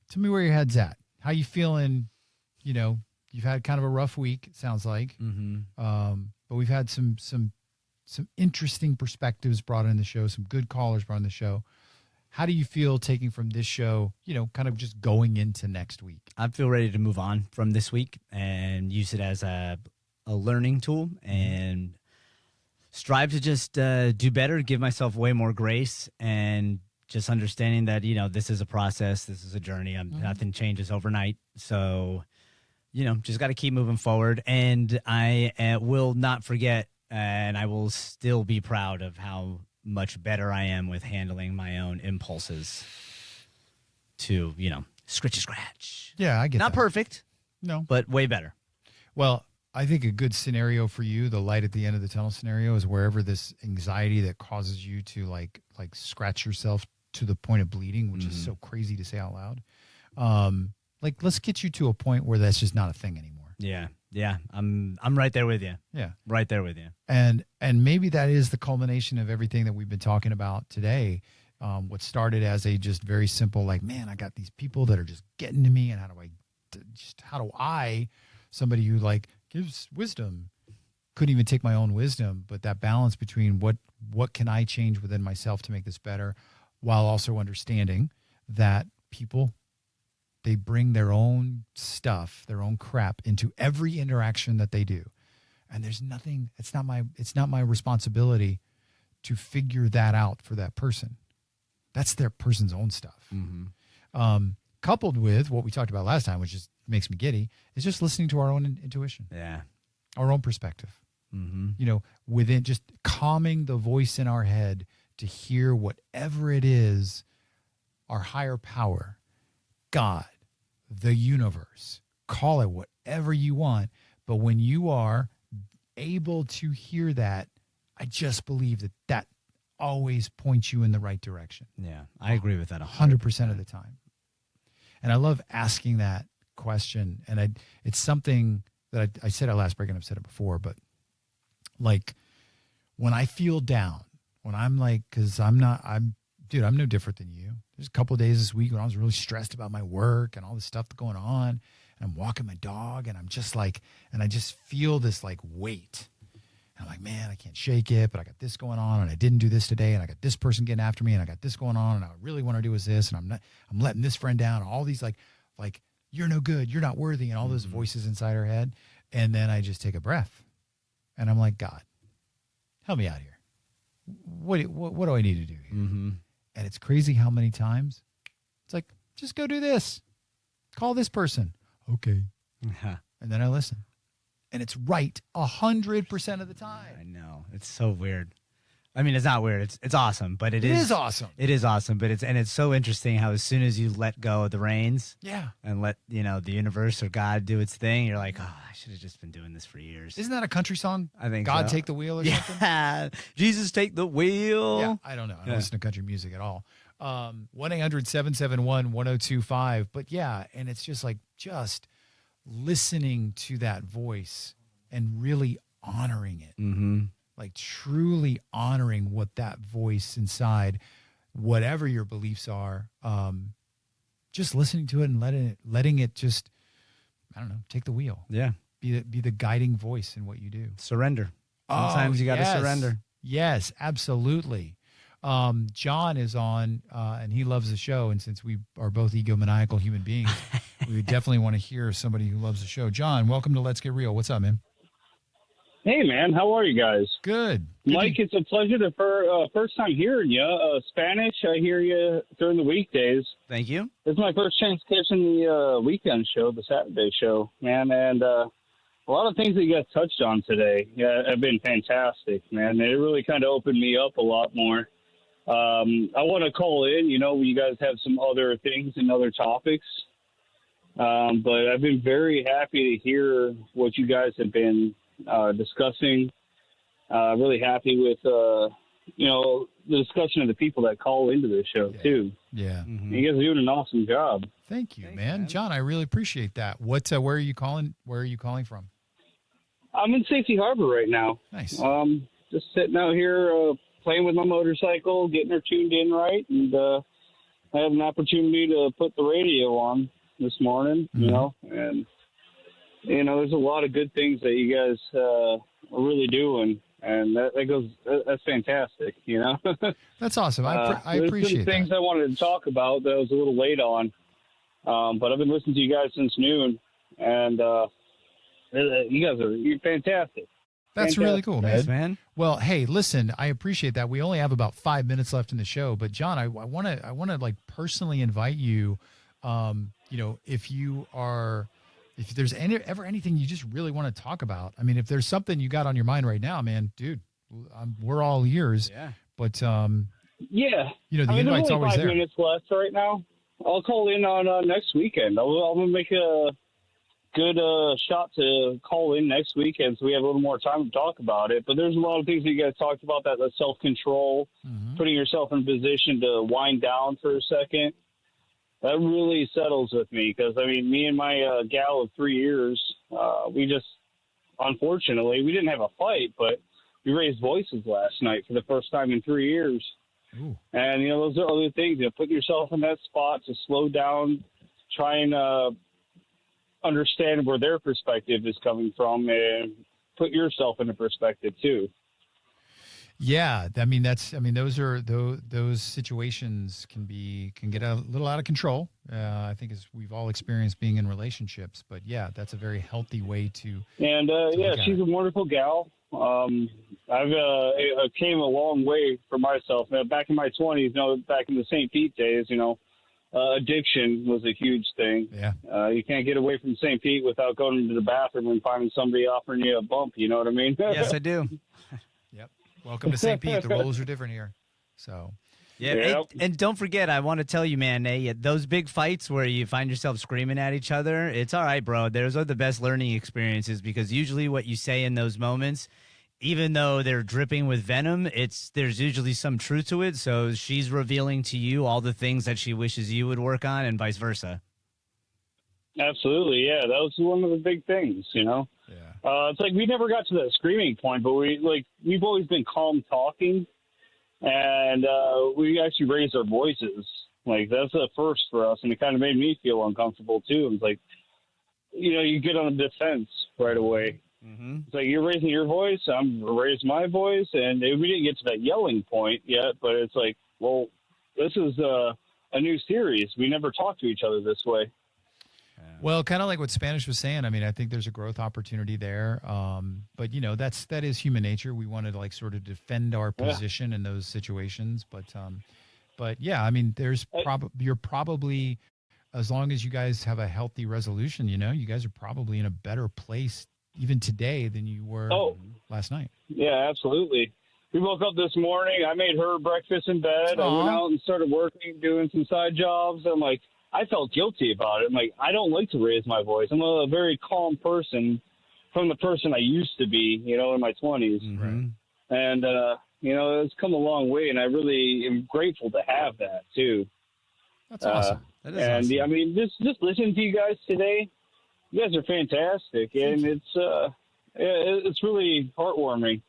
Tell me where your head's at. How you feeling? You know, you've had kind of a rough week, it sounds like. But we've had some interesting perspectives brought in the show, some good callers brought in the show. How do you feel taking from this show, you know, kind of just going into next week? I feel ready to move on from this week and use it as a learning tool and strive to just do better, give myself way more grace, and just understanding that, you know, this is a process, this is a journey. Nothing changes overnight. So, you know, just got to keep moving forward. And I will not forget, and I will still be proud of how much better I am with handling my own impulses to, you know, scratch. Yeah, I get Not that. perfect. No. But way better. Well, I think a good scenario for you, the light at the end of the tunnel scenario, is wherever this anxiety that causes you to like scratch yourself to the point of bleeding, which is so crazy to say out loud. Like, let's get you to a point where that's just not a thing anymore. Yeah. I'm right there with you. Yeah. Right there with you. And maybe that is the culmination of everything that we've been talking about today. What started as a just very simple, like, man, I got these people that are just getting to me, and how do I, somebody who like gives wisdom, couldn't even take my own wisdom, but that balance between what can I change within myself to make this better, while also understanding that people, they bring their own stuff, their own crap into every interaction that they do. And there's nothing, it's not my responsibility to figure that out for that person. That's their person's own stuff. Coupled with what we talked about last time, which just makes me giddy, is just listening to our own intuition. Yeah. Our own perspective. You know, within just calming the voice in our head to hear whatever it is, our higher power, God, the universe, call it whatever you want. But when you are able to hear that, I just believe that always points you in the right direction. Yeah, I agree with that 100% of the time. And I love asking that question. And it's something that I said at last break, and I've said it before, but like when I feel down, when I'm like, because I'm no different than you. There's a couple of days this week when I was really stressed about my work and all this stuff going on, and I'm walking my dog, and I'm just like, and I just feel this like weight. And I'm like, man, I can't shake it, but I got this going on, and I didn't do this today, and I got this person getting after me, and I got this going on, and I really want to do is this, and I'm letting this friend down, and all these like you're no good, you're not worthy, and all those voices inside our head. And then I just take a breath, and I'm like, God, help me out here. What do I need to do here? And it's crazy how many times it's like, just go do this. Call this person. Okay. And then I listen. And it's right 100% of the time. I know. It's so weird. I mean, it's not weird. It's awesome, but it is awesome. It is awesome, but it's so interesting how as soon as you let go of the reins, and let, you know, the universe or God do its thing, you're like, oh, I should have just been doing this for years. Isn't that a country song? I think God so. Take the Wheel or something? Jesus take the wheel. Yeah, I don't know. I don't listen to country music at all. 1-800-771-1025. But yeah, and it's just like listening to that voice and really honoring it. Like truly honoring what that voice inside, whatever your beliefs are, just listening to it and letting it just, I don't know, take the wheel. Yeah. Be the guiding voice in what you do. Surrender. Sometimes you got to surrender. Yes, absolutely. John is on, and he loves the show. And since we are both egomaniacal human beings, we would definitely want to hear somebody who loves the show. John, welcome to Let's Get Real. What's up, man? Hey, man. How are you guys? Good. Mike, it's a pleasure to first time hearing you. Spanish, I hear you during the weekdays. Thank you. This is my first chance catching the weekend show, the Saturday show, man. And a lot of things that you guys touched on today have been fantastic, man. It really kind of opened me up a lot more. I want to call in, you know, you guys have some other things and other topics. But I've been very happy to hear what you guys have been discussing. Really happy with, you know, the discussion of the people that call into this show, too. Yeah. You guys are doing an awesome job. Thank you, man. John, I really appreciate that. Where are you calling? Where are you calling from? I'm in Safety Harbor right now. Nice. Just sitting out here playing with my motorcycle, getting her tuned in right, and I had an opportunity to put the radio on this morning, you know, and, you know, there's a lot of good things that you guys are really doing. And that's fantastic, you know. That's awesome. I there's appreciate some things that. I wanted to talk about that I was a little late on. But I've been listening to you guys since noon, and you're fantastic. That's really cool, man. Thanks, man. Well, hey, listen, I appreciate that. We only have about 5 minutes left in the show, but John, I want to like personally invite you. You know, if there's ever anything you just really want to talk about. I mean, if there's something you got on your mind right now, man, dude, we're all ears. Yeah. But Yeah, you know, the there's invite's only always 5 there. minutes left right now. I'll call in on next weekend. I'm gonna make a good shot to call in next weekend so we have a little more time to talk about it. But there's a lot of things that you guys talked about, that the self-control, putting yourself in a position to wind down for a second. That really settles with me because, I mean, me and my gal of 3 years, we just, unfortunately, we didn't have a fight, but we raised voices last night for the first time in 3 years. Ooh. And, you know, those are other things. You know, put yourself in that spot to slow down, try and understand where their perspective is coming from, and put yourself in a perspective too. Yeah, I mean those situations can get a little out of control. I think as we've all experienced being in relationships, but yeah, that's a very healthy way to. And yeah, she's a wonderful gal. I've came a long way for myself. Now, back in my 20s, you know, back in the St. Pete days, you know, addiction was a huge thing. Yeah. You can't get away from St. Pete without going into the bathroom and finding somebody offering you a bump. You know what I mean? Yes, I do. Yep. Welcome to St. Pete. The roles are different here. So. Yeah, Yep. and don't forget, I want to tell you, man, those big fights where you find yourself screaming at each other, it's all right, bro. Those are the best learning experiences because usually what you say in those moments, even though they're dripping with venom, there's usually some truth to it. So she's revealing to you all the things that she wishes you would work on and vice versa. Absolutely, yeah. That was one of the big things, you know. Yeah. It's like we never got to that screaming point, but we've always been calm talking, and we actually raised our voices. Like that's a first for us, and it kind of made me feel uncomfortable too. It's like, you know, you get on the defense right away. Mm-hmm. It's like you're raising your voice, I'm raising my voice, and we didn't get to that yelling point yet. But it's like, well, this is a new series. We never talked to each other this way. Well, kind of like what Spanish was saying. I mean, I think there's a growth opportunity there. But you know, that is human nature. We wanted to like sort of defend our position in those situations. But yeah, I mean, you're probably, as long as you guys have a healthy resolution, you know, you guys are probably in a better place even today than you were last night. Yeah, absolutely. We woke up this morning. I made her breakfast in bed. Aww. I went out and started working, doing some side jobs. I'm like, I felt guilty about it. I'm like, I don't like to raise my voice. I'm a very calm person from the person I used to be, you know, in my 20s. Mm-hmm. And, you know, it's come a long way, and I really am grateful to have that, too. That's awesome. That is awesome. Yeah, I mean, just listening to you guys today, you guys are fantastic, and it's really heartwarming.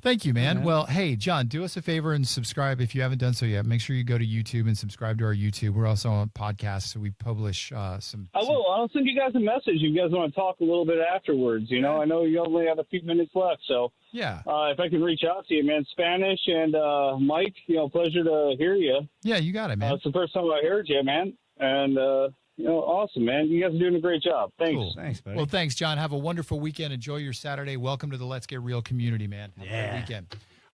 Thank you, man. Yeah. Well, hey, John, do us a favor and subscribe if you haven't done so yet. Make sure you go to YouTube and subscribe to our YouTube. We're also on podcasts, so we publish some. I will. I'll send you guys a message if you guys want to talk a little bit afterwards. You know, I know you only have a few minutes left, so Yeah. if I can reach out to you, man. Spanish and Mike, you know, pleasure to hear you. Yeah, you got it, man. It's the first time I heard you, man, and you know, awesome, man. You guys are doing a great job. Thanks. Cool. Thanks, buddy. Well, thanks, John. Have a wonderful weekend. Enjoy your Saturday. Welcome to the Let's Get Real community, man. Have a great weekend.